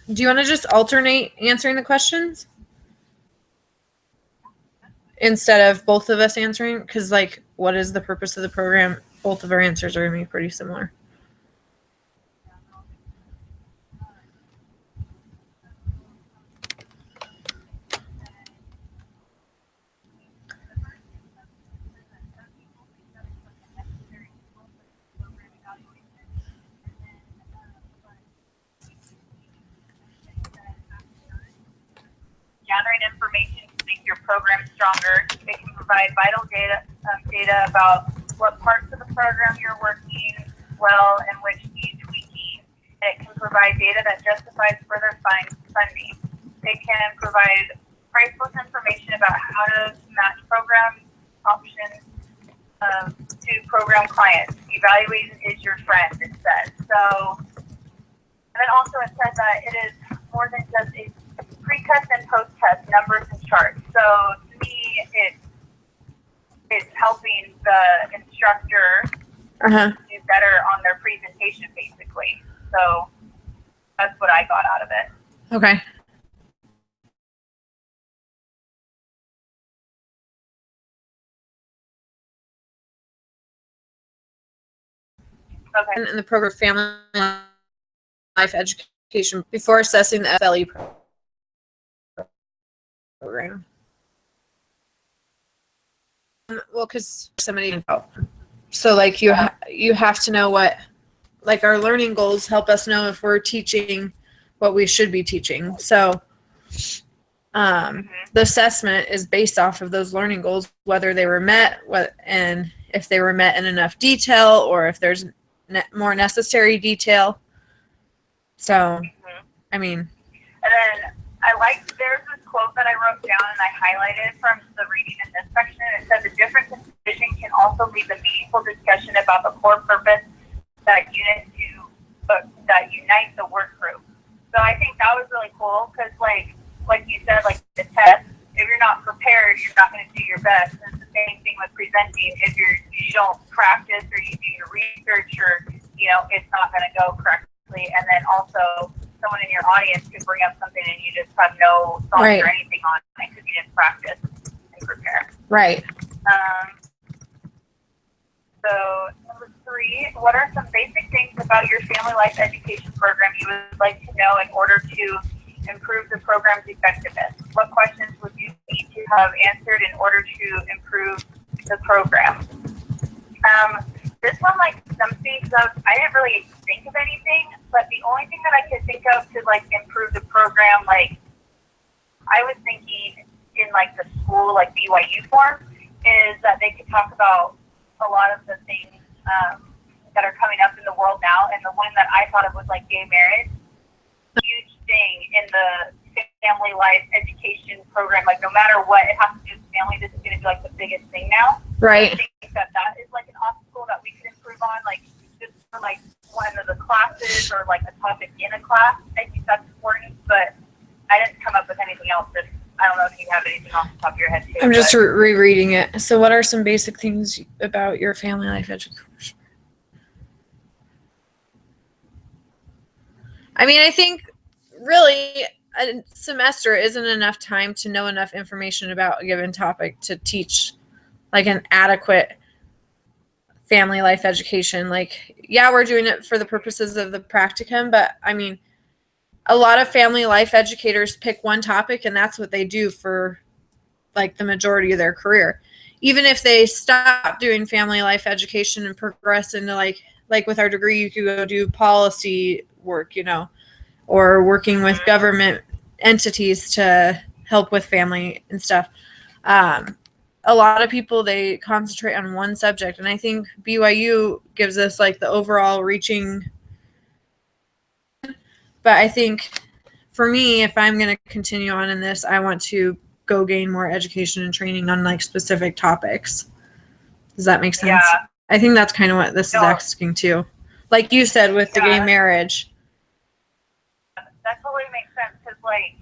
Do you want to just alternate answering the questions instead of both of us answering? Because, like, what is the purpose of the program? Both of our answers are going to be pretty similar. Gathering information to make your program stronger. It can provide vital data about what parts of the program you're working well and which need tweaking. And it can provide data that justifies further funding. It can provide priceless information about how to match program options to program clients. Evaluation is your friend, it says. So, and then also it says that it is more than just a pre-test and post-test numbers and charts. So to me, it's helping the instructor do better on their presentation, basically. So that's what I got out of it. Okay. Okay. In the program Family Life Education before assessing the FLE program. Well, because somebody, so like you have to know what, like, our learning goals help us know if we're teaching what we should be teaching. So the assessment is based off of those learning goals, whether they were met, and if they were met in enough detail, or if there's more necessary detail. So, I mean. And then there's this quote that I wrote down and I highlighted from the reading in this section. It says, a difference in vision can also lead to meaningful discussion about the core purpose that unites the work group. So I think that was really cool because, like you said, like the test, if you're not prepared, you're not going to do your best. And it's the same thing with presenting. If you don't practice or you do your research, or it's not going to go correctly. And then also, someone in your audience could bring up something and you just have no thoughts or anything on it because you didn't practice and prepare. Right. So number 3, what are some basic things about your Family Life Education program you would like to know in order to improve the program's effectiveness? What questions would you need to have answered in order to improve the program? This one, like, stumps me because I didn't really think of anything, but the only thing that I could think of to, like, improve the program, like, I was thinking in, like, the school, like, BYU form, is that they could talk about a lot of the things that are coming up in the world now, and the one that I thought of was, like, gay marriage. Huge thing in the Family Life Education program. Like, no matter what, it has to do with family. This is going to be, like, the biggest thing now. Right. I think that is, like, an obstacle that we could improve on, like, just for, like, one of the classes or, like, a topic in a class. I think that's important, but I didn't come up with anything else. That I don't know if you have anything off the top of your head, too. I'm just rereading it. So what are some basic things about your Family Life Education? I mean, I think really a semester isn't enough time to know enough information about a given topic to teach, like, an adequate family life education. Like, yeah, we're doing it for the purposes of the practicum, but I mean, a lot of family life educators pick one topic and that's what they do for, like, the majority of their career. Even if they stop doing family life education and progress into, like with our degree, you could go do policy work, or working with government entities to help with family and stuff. A lot of people, they concentrate on one subject, and I think BYU gives us, like, the overall reaching. But I think for me, if I'm going to continue on in this, I want to go gain more education and training on, like, specific topics. Does that make sense? Yeah. I think that's kind of what this is asking too. Like you said with the gay marriage. That totally makes sense because, like,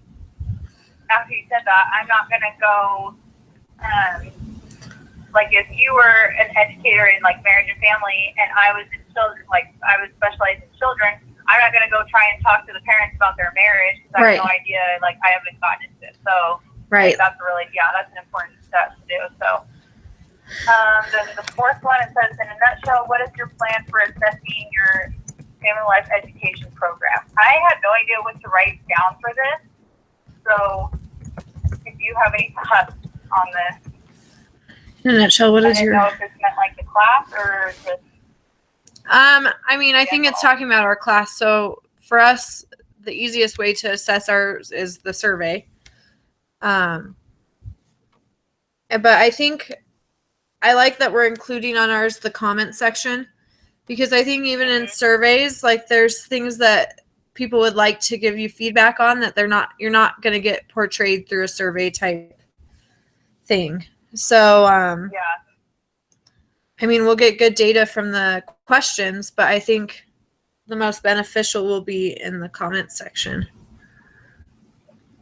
after you said that, I'm not going to go, like, if you were an educator in, like, marriage and family and I was in children, like, I was specialized in children, I'm not going to go try and talk to the parents about their marriage because I have no idea, like, I haven't gotten into it. So, Right. like, that's an important step to do. So, then the fourth one, it says, in a nutshell, what is your plan for assessing your family life education program? I had no idea what to write down for this. So, if you have any thoughts on this. In a nutshell, what is your... I didn't know if this meant, like, the class or just... I mean, I think it's talking about our class. So for us, the easiest way to assess ours is the survey. But I think I like that we're including on ours the comment section, because I think even in surveys, like, there's things that people would like to give you feedback on that you're not going to get portrayed through a survey type thing. So, yeah. I mean, we'll get good data from the questions, but I think the most beneficial will be in the comments section.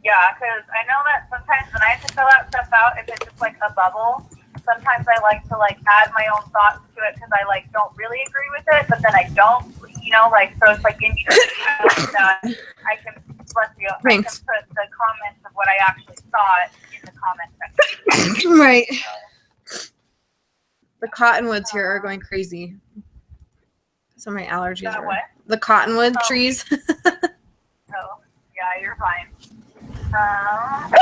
Yeah, because I know that sometimes when I have to fill that stuff out, if it's just like a bubble, sometimes I like to like add my own thoughts to it because I like don't really agree with it, but then I don't, you know, like, so it's like in between that I can, I can put the comments of what I actually thought in the comment section. Right. The cottonwoods here are going crazy. So my allergies are. What? The cottonwood trees. Oh, yeah, you're fine. Last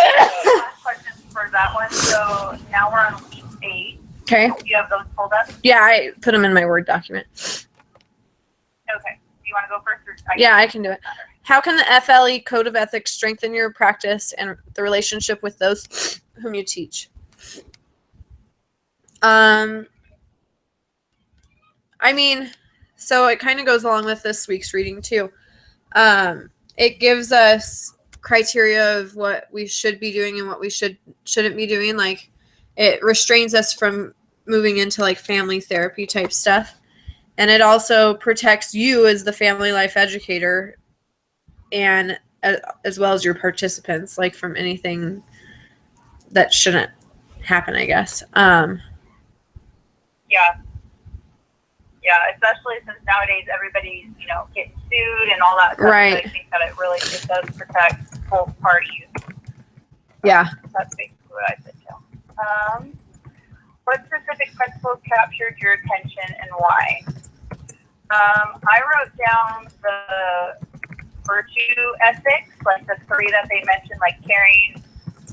question for that one. So now we're on week 8. Okay. Do you have those pulled up? Yeah, I put them in my Word document. Okay. Do you want to go first? Or I can do it. How can the FLE Code of Ethics strengthen your practice and the relationship with those whom you teach? I mean, so it kind of goes along with this week's reading too. It gives us criteria of what we should be doing and what we shouldn't be doing. Like, it restrains us from moving into like family therapy type stuff. And it also protects you as the family life educator and as well as your participants, like, from anything that shouldn't happen, I guess. Yeah, especially since nowadays everybody's, you know, getting sued and all that stuff. Right. So I think that it does protect both parties. Yeah. That's basically what I said too. What specific principles captured your attention and why? I wrote down the virtue ethics, like the 3 that they mentioned, like caring,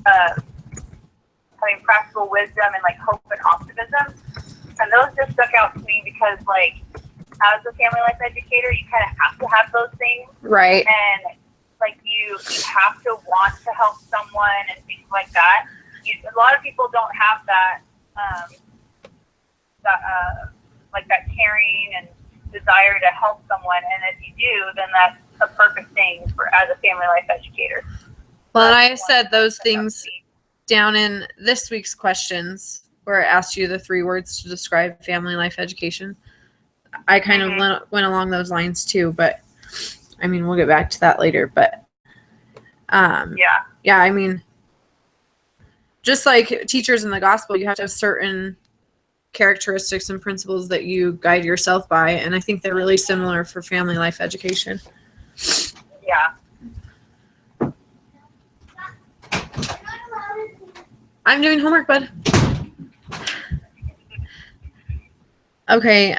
having practical wisdom, and like hope and optimism. And those just stuck out to me because, like, as a family life educator, you kind of have to have those things. Right. And, like, you have to want to help someone and things like that. A lot of people don't have that, like, that caring and desire to help someone. And if you do, then that's a perfect thing as a family life educator. Well, and I said those things down in this week's questions, where it asked you the 3 words to describe family life education. I kind of went along those lines too, but I mean, we'll get back to that later. But yeah, I mean, just like teachers in the gospel, you have to have certain characteristics and principles that you guide yourself by, and I think they're really similar for family life education. Yeah. I'm doing homework, bud. Okay,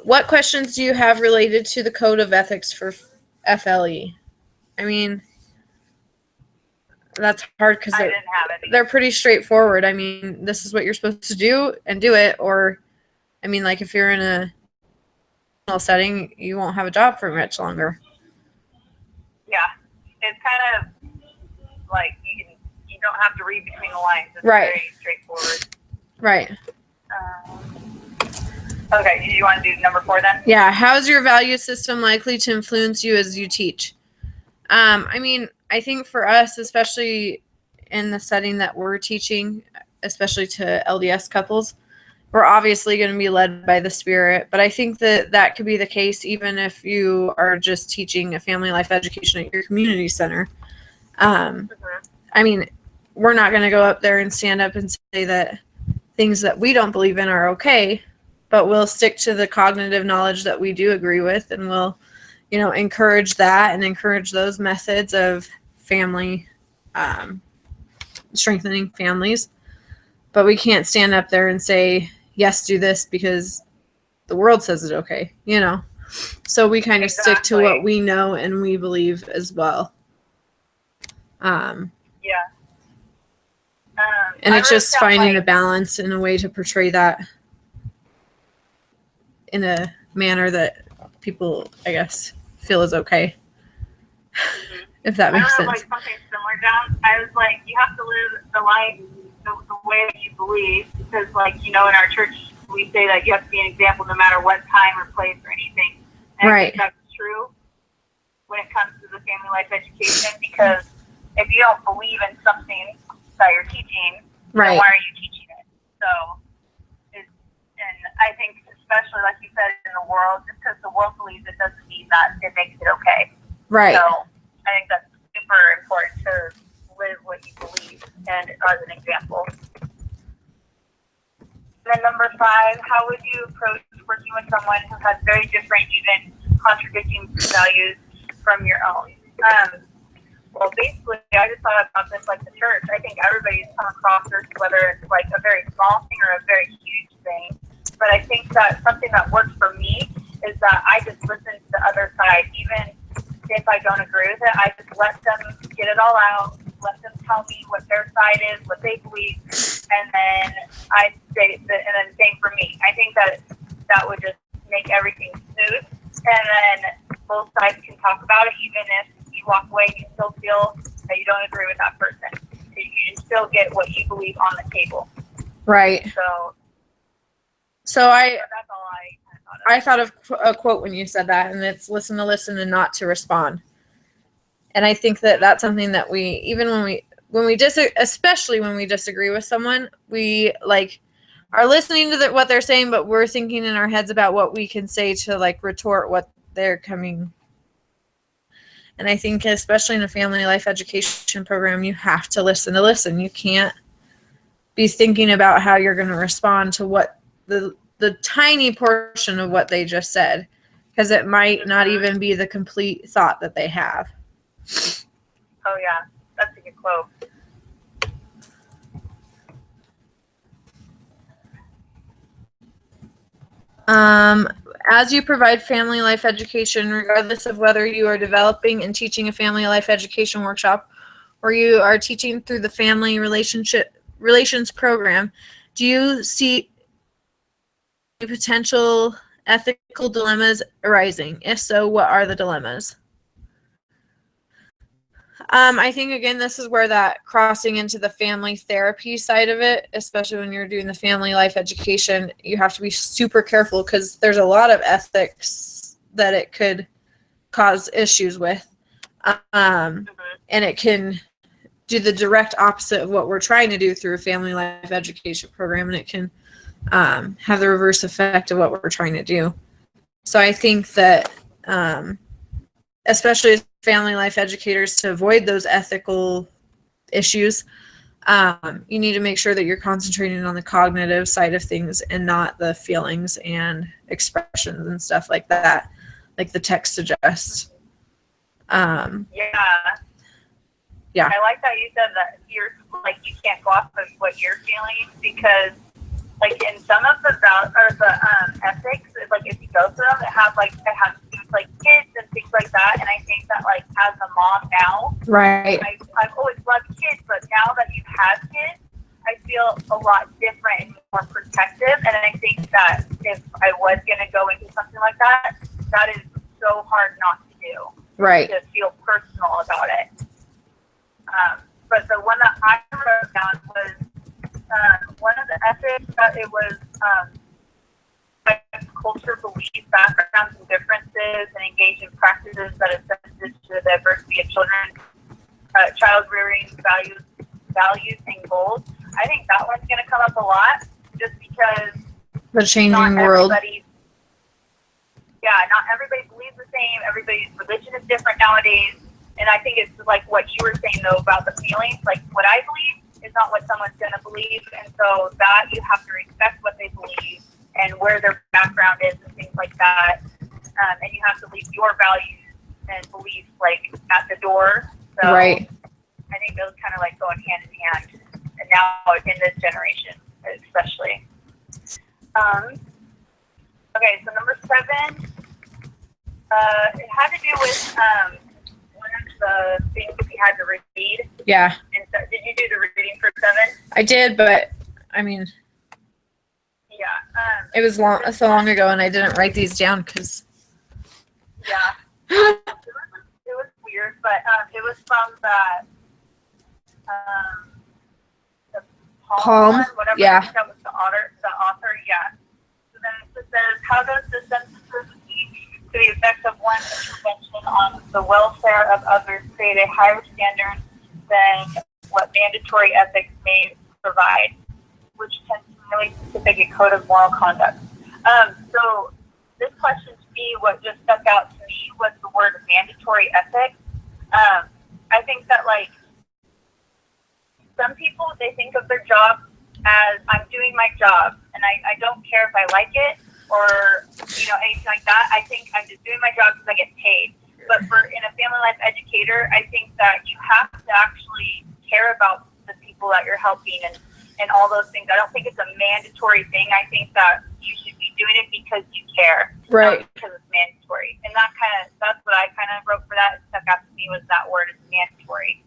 what questions do you have related to the Code of Ethics for FLE? I mean, that's hard because they're pretty straightforward. I mean, this is what you're supposed to do and do it. Or, I mean, like, if you're in a setting, you won't have a job for much longer. Yeah, it's kind of like you don't have to read between the lines. It's right. Very straightforward. Right. Okay, do you want to do number 4 then? Yeah. How is your value system likely to influence you as you teach? I mean, I think for us, especially in the setting that we're teaching, especially to LDS couples, we're obviously going to be led by the Spirit. But I think that could be the case even if you are just teaching a family life education at your community center. I mean, we're not going to go up there and stand up and say that things that we don't believe in are okay, but we'll stick to the cognitive knowledge that we do agree with, and we'll encourage that and encourage those methods of family, strengthening families. But we can't stand up there and say, yes, do this because the world says it's okay, So we kind of stick to what we know and we believe as well. Yeah. And it's just finding a balance and a way to portray that in a manner that people, I guess, feel is okay. Mm-hmm. If that makes sense. Like something similar down. I was like, you have to live the life the way that you believe, because in our church we say that you have to be an example no matter what time or place or anything. And right. I think that's true when it comes to the family life education, because if you don't believe in something that you're teaching, right, then why are you teaching it? So, and I think especially like you said in the world, just because the world believes it doesn't mean that it makes it okay. Right. So I think that's super important to live what you believe and as an example. And then number 5, how would you approach working with someone who has very different, even contradicting values from your own? Well, basically, I just thought about this like the church. I think everybody's come across this, whether it's like a very small thing or a very huge thing. But I think that something that works for me is that I just listen to the other side. Even if I don't agree with it, I just let them get it all out, let them tell me what their side is, what they believe, and then I say, and then same for me. I think that would just make everything smooth, and then both sides can talk about it, even if you walk away and you still feel that you don't agree with that person. You still get what you believe on the table. Right. So that's all I thought of a quote when you said that, and it's listen to listen and not to respond. And I think that that's something that we, even when we especially when we disagree with someone, we are listening to what they're saying, but we're thinking in our heads about what we can say to retort what they're coming. And I think especially in a family life education program, you have to listen to listen. You can't be thinking about how you're going to respond to what the tiny portion of what they just said, because it might not even be the complete thought that they have. Oh yeah, that's a good quote. As you provide family life education, regardless of whether you are developing and teaching a family life education workshop or you are teaching through the family relations program, do you see potential ethical dilemmas arising? If so, what are the dilemmas? I think, again, this is where that crossing into the family therapy side of it, especially when you're doing the family life education, you have to be super careful because there's a lot of ethics that it could cause issues with. And it can do the direct opposite of what we're trying to do through a family life education program, and it can have the reverse effect of what we're trying to do. So I think that especially as family life educators, to avoid those ethical issues, you need to make sure that you're concentrating on the cognitive side of things and not the feelings and expressions and stuff like that, like the text suggests. Yeah. I like that you said that you can't go off of what you're feeling, because in some of the ethics, if you go through them, it has to do with kids and things like that. And I think that as a mom now, right, I've always loved kids, but now that you've had kids, I feel a lot different and more protective. And I think that if I was going to go into something like that, that is so hard not to do. Right. To feel personal about it. But the one that I wrote down was one of the ethics that it was culture, beliefs, backgrounds, and differences, and engage in practices that are sensitive to the diversity of children, child rearing values, and goals. I think that one's going to come up a lot, just because the changing world. Not everybody believes the same. Everybody's religion is different nowadays. And I think it's what you were saying, though, about the feelings. What I believe is not what someone's going to believe. And so that you have to respect what they believe and where their background is and things like that. And you have to leave your values and beliefs like at the door. So Right. I think those kind of like going hand in hand, and now in this generation especially. Okay, so number 7, it had to do with one of the things we had to read. Yeah, And so, did you do the reading for 7? I did, but I mean, Yeah. it was so long ago, and I didn't write these down because. Yeah. It was weird, but it was from the Palm, one, whatever. yeah. I think that was the author, yeah. So then it says, how does the sensitivity to the effects of one's intervention on the welfare of others create a higher standard than what mandatory ethics may provide, which tends to really specific a code of moral conduct? So this question to me, what just stuck out to me was the word mandatory ethics. I think that like some people, they think of their job as I'm doing my job and I don't care if I like it or, anything like that. I think I'm just doing my job because I get paid. But in a family life educator, I think that you have to actually care about the people that you're helping and all those things. I don't think it's a mandatory thing. I think that you should be doing it because you care. Right. Not because it's mandatory. And that's what I kind of wrote for that. It stuck out to me was that word is mandatory.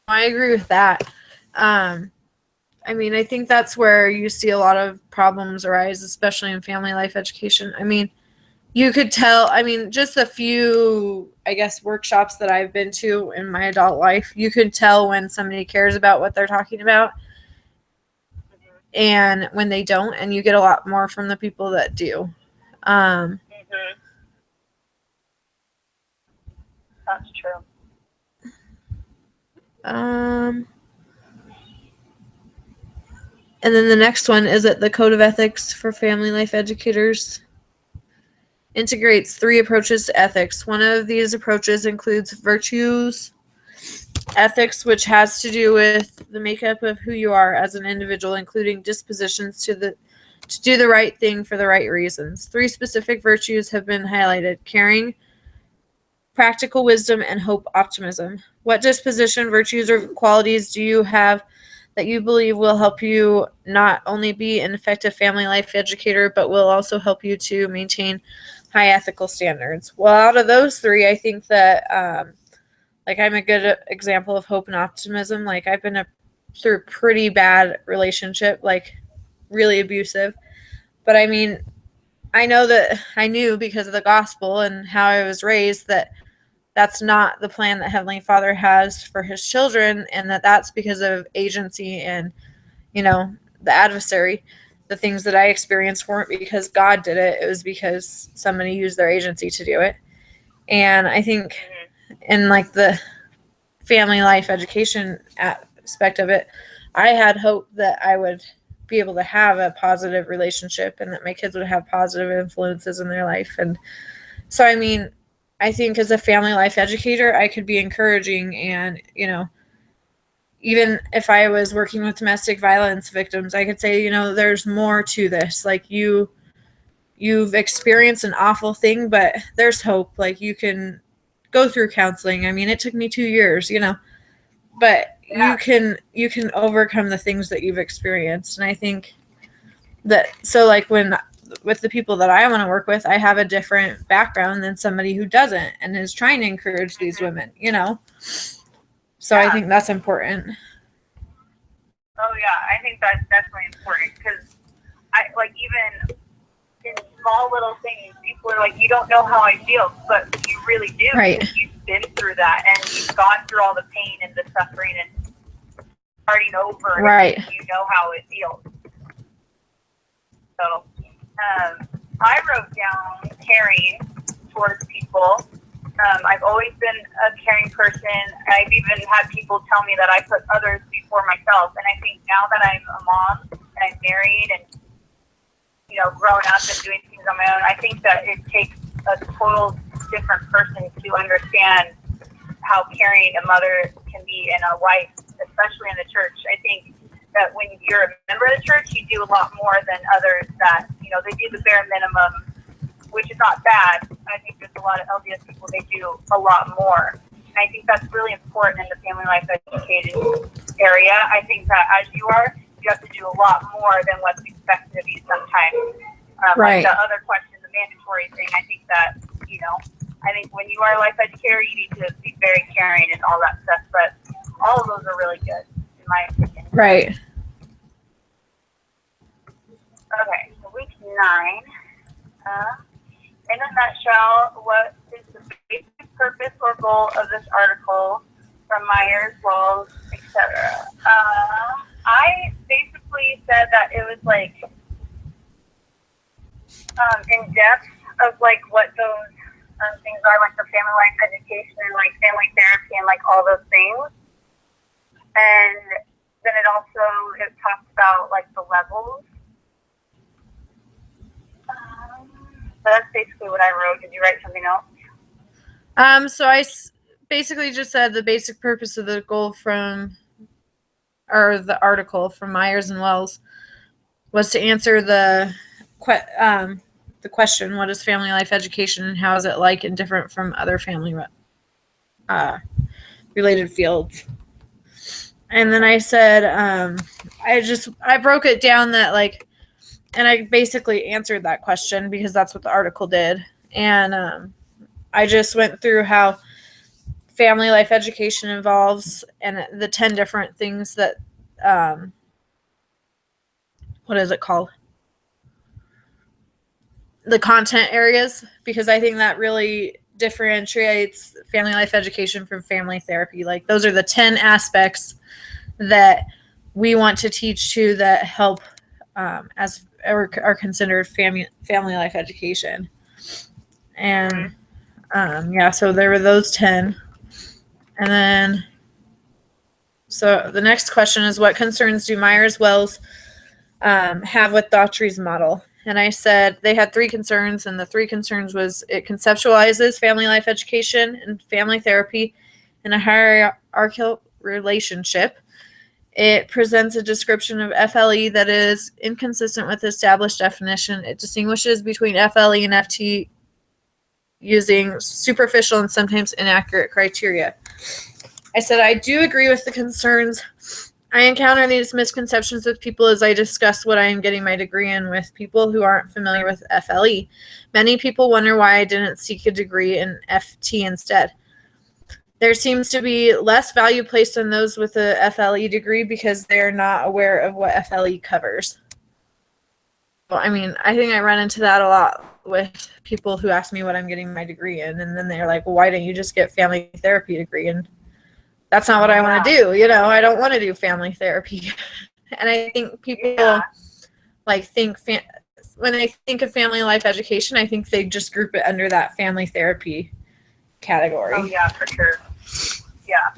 I agree with that. I mean, I think that's where you see a lot of problems arise, especially in family life education. I mean, you could tell, just a few, I guess, workshops that I've been to in my adult life, you could tell when somebody cares about what they're talking about and when they don't, and you get a lot more from the people that do. That's true. And then the next one is that the Code of Ethics for Family Life Educators integrates 3 approaches to ethics. One of these approaches includes virtues ethics, which has to do with the makeup of who you are as an individual, including dispositions to do the right thing for the right reasons. 3 specific virtues have been highlighted: caring, practical wisdom, and hope optimism. What disposition, virtues, or qualities do you have that you believe will help you not only be an effective family life educator, but will also help you to maintain high ethical standards? Well, out of those 3, I think that, I'm a good example of hope and optimism. Like, I've been through a pretty bad relationship, like really abusive. But I knew because of the gospel and how I was raised that that's not the plan that Heavenly Father has for his children, and that's because of agency and, the adversary. The things that I experienced weren't because God did it. It was because somebody used their agency to do it. And I think in the family life education aspect of it, I had hope that I would be able to have a positive relationship and that my kids would have positive influences in their life. And so, I think as a family life educator, I could be encouraging and, even if I was working with domestic violence victims, I could say, there's more to this. Like you've experienced an awful thing, but there's hope. Like you can go through counseling. It took me 2 years, but Yeah. you can overcome the things that you've experienced. And I think that, so when with the people that I want to work with, I have a different background than somebody who doesn't and is trying to encourage these women, So Yeah. I think that's important. Oh yeah, I think that's definitely important because even in small little things, people are like, you don't know how I feel, but you really do. Right. Because you've been through that and you've gone through all the pain and the suffering and starting over. Right. And you know how it feels. So, I wrote down caring towards people. I've always been a caring person. I've even had people tell me that I put others before myself. And I think now that I'm a mom and I'm married and, grown up and doing things on my own, I think that it takes a total different person to understand how caring a mother can be and a wife, especially in the church. I think that when you're a member of the church, you do a lot more than others that, they do the bare minimum which is not bad. I think there's a lot of LDS people, they do a lot more. And I think that's really important in the family life education area. I think that as you are, you have to do a lot more than what's expected of you sometimes. Right. Like the other question, the mandatory thing, I think that, I think when you are a life educator, you need to be very caring and all that stuff. But all of those are really good, in my opinion. Right. Okay, so week 9. In a nutshell, what is the basic purpose or goal of this article from Myers, Wells, etc.? I basically said that it was like in depth of like what those things are, like the family life education and like family therapy and like all those things. And then it talks about like the levels. So that's basically what I wrote. Did you write something else? So I basically just said the basic purpose of the goal the article from Myers and Wells was to answer the question, what is family life education and how is it like and different from other family related fields? And then I said, I broke it down that like, and I basically answered that question because that's what the article did. And I just went through how family life education involves and the 10 different things that, what is it called? The content areas, because I think that really differentiates family life education from family therapy. Like those are the 10 aspects that we want to teach to that help as are considered family life education. And so there were those 10. And then so the next question is, what concerns do Myers-Wells have with Daughtry's model? And I said they had 3 concerns, and the 3 concerns was it conceptualizes family life education and family therapy in a hierarchical relationship. It presents a description of FLE that is inconsistent with established definition. It distinguishes between FLE and FT using superficial and sometimes inaccurate criteria. I said I do agree with the concerns. I encounter these misconceptions with people as I discuss what I am getting my degree in with people who aren't familiar with FLE. Many people wonder why I didn't seek a degree in FT instead. There seems to be less value placed on those with a FLE degree because they're not aware of what FLE covers. Well, I mean, I think I run into that a lot with people who ask me what I'm getting my degree in, and then they're like, well, why didn't you just get family therapy degree? And that's not what I want to do. I don't want to do family therapy. And I think people when they think of family life education, I think they just group it under that family therapy category. Oh, yeah, for sure. Yeah.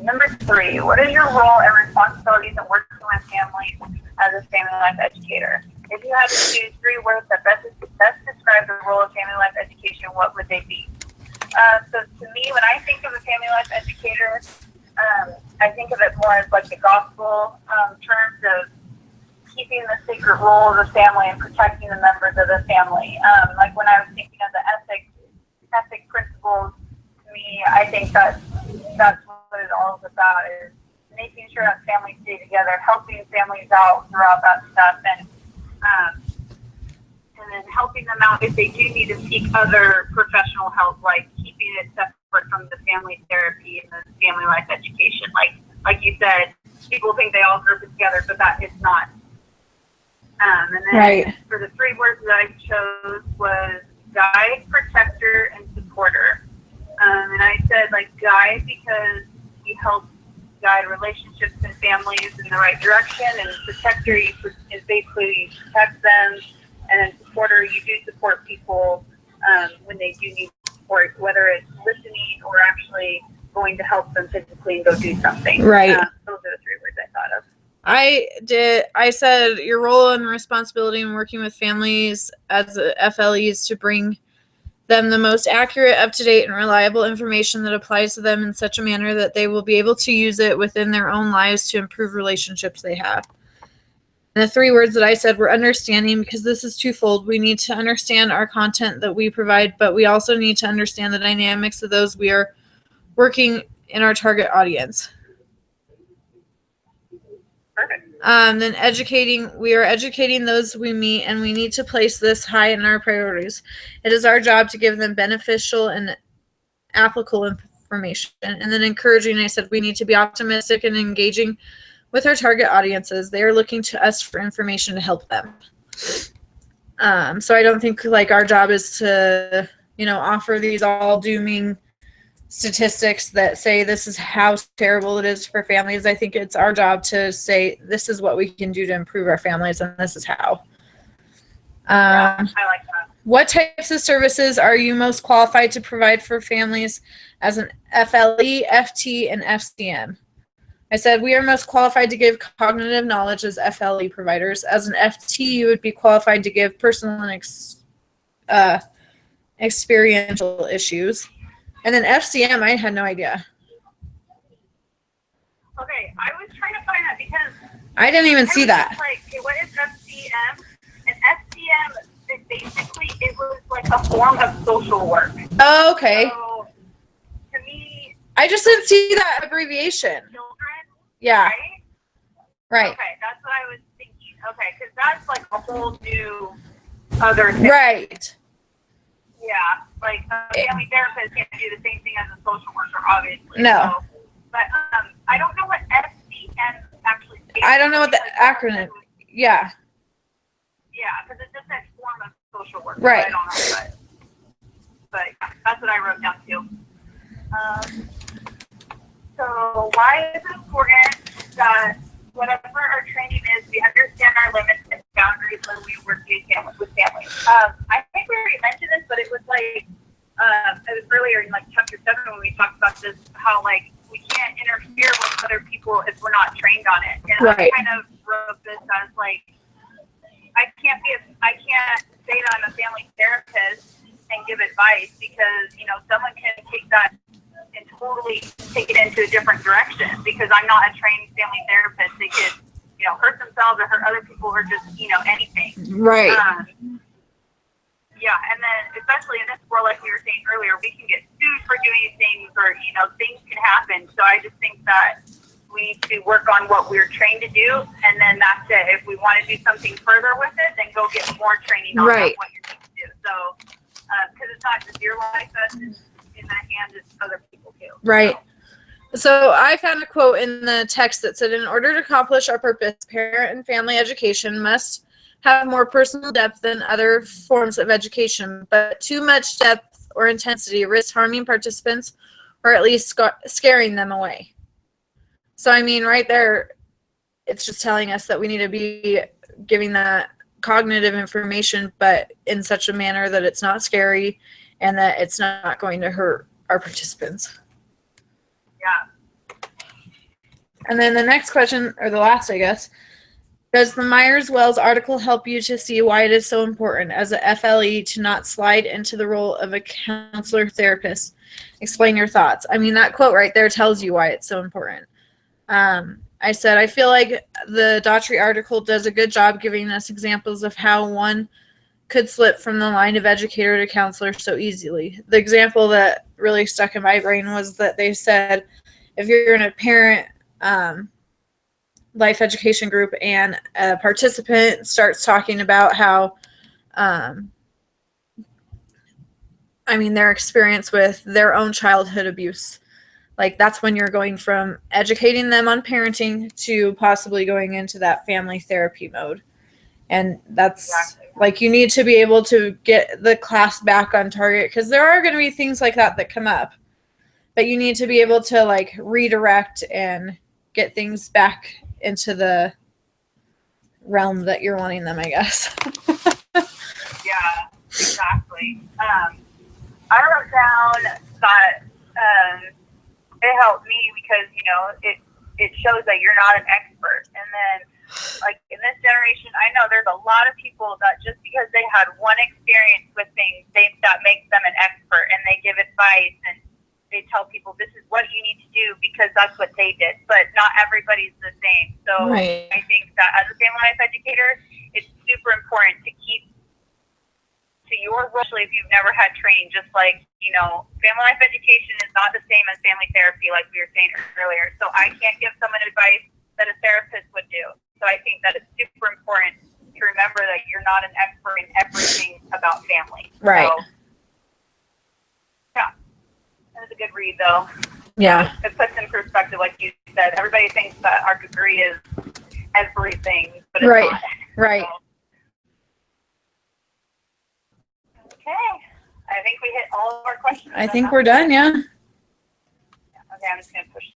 Number 3, what is your role and responsibilities in working with families as a family life educator? If you had to choose 3 words that best describe the role of family life education, what would they be? So to me, when I think of a family life educator, I think of it more as like the gospel terms of keeping the sacred role of the family and protecting the members of the family. Like when I was thinking of the ethic principles, to me, I think that's what it all is about, is making sure that families stay together, helping families out throughout that stuff, and then helping them out if they do need to seek other professional help, like keeping it separate from the family therapy and the family life education. Like you said, people think they all group it together, but that is not. And then Right. For the 3 words that I chose was guide, protector, and supporter. And I said like guide because he helps guide relationships and families in the right direction, and protector is basically you protect them, and then supporter, you do support people when they do need support, whether it's listening or actually going to help them physically and go do something. Right. Those are the 3 words I thought of. I said your role and responsibility in working with families as a FLE is to bring them the most accurate, up-to-date, and reliable information that applies to them in such a manner that they will be able to use it within their own lives to improve relationships they have. And the 3 words that I said were understanding, because this is twofold. We need to understand our content that we provide, but we also need to understand the dynamics of those we are working in our target audience. Perfect. Then educating, we are educating those we meet, and we need to place this high in our priorities. It is our job to give them beneficial and applicable information. And then encouraging, I said we need to be optimistic and engaging with our target audiences. They are looking to us for information to help them. So I don't think like our job is to, offer these all dooming statistics that say this is how terrible it is for families. I think it's our job to say this is what we can do to improve our families, and this is how. Yeah, I like that. What types of services are you most qualified to provide for families as an FLE, FT, and FCM? I said we are most qualified to give cognitive knowledge as FLE providers. As an FT, you would be qualified to give personal and experiential issues. And then FCM, I had no idea. Okay, I was trying to find that because I didn't even see that. Like, okay, what is FCM? And FCM, it was like a form of social work. Oh, okay. So, to me, I just didn't see that abbreviation. children, Yeah. right? Right. Okay, that's what I was thinking. Okay, because that's like a whole new other thing. Right. Yeah, like a family therapist can't do the same thing as a social worker, obviously. No. So, but I don't know what FCM actually stands. I don't know what the acronym. Yeah. Yeah, because it just says form of social work. Right. So I don't know, but that's what I wrote down too. So why is it important that whatever our training is, we understand our limits and boundaries when we work with families? I think we already mentioned this, but it was like it was earlier in like chapter 7 when we talked about this, how like we can't interfere with other people if we're not trained on it. And right. I kind of wrote this as like I can't say that I'm a family therapist and give advice, because someone can take that and totally take it into a different direction, because I'm not a trained family therapist. They could hurt themselves or hurt other people, or just anything. Right. Yeah, and then especially in this world, like we were saying earlier, we can get sued for doing things, or things can happen. So I just think that we need to work on what we're trained to do, and then that's it. If we want to do something further with it, then go get more training on right. what you need to do. So, because it's not just your life that's in the hands, it's other people too. Right. So I found a quote in the text that said, in order to accomplish our purpose, parent and family education must have more personal depth than other forms of education, but too much depth or intensity risks harming participants, or at least scaring them away. So, I mean, right there, it's just telling us that we need to be giving that cognitive information, but in such a manner that it's not scary and that it's not going to hurt our participants. Yeah. And then the next question, or the last, I guess, does the Myers-Wells article help you to see why it is so important as a FLE to not slide into the role of a counselor therapist? Explain your thoughts. I mean, that quote right there tells you why it's so important. I said, I feel like the Daughtry article does a good job giving us examples of how one could slip from the line of educator to counselor so easily. The example that really stuck in my brain was that they said, if you're in a parent life education group and a participant starts talking about how, their experience with their own childhood abuse, like that's when you're going from educating them on parenting to possibly going into that family therapy mode. And that's exactly. Like, you need to be able to get the class back on target, because there are going to be things like that come up, but you need to be able to like redirect and get things back into the realm that you're wanting them, I guess. Yeah, exactly. I wrote down that it helped me because, it shows that you're not an expert. And then, like, in this generation, I know there's a lot of people that just because they had one experience with things, that makes them an expert, and they give advice and they tell people this is what you need to do because that's what they did, but not everybody's the same. So Right. I think that as a family life educator, it's super important to keep to your role, especially if you've never had trained, just like, family life education is not the same as family therapy, like we were saying earlier. So I can't give someone advice that a therapist would do. So I think that it's super important to remember that you're not an expert in everything about family. Right. So, yeah, that was a good read, though. Yeah. It puts in perspective, like you said, everybody thinks that our degree is everything, but it's Right. not. Right. So, okay. I think we hit all of our questions. I think we're done. Yeah. Okay, I'm just going to push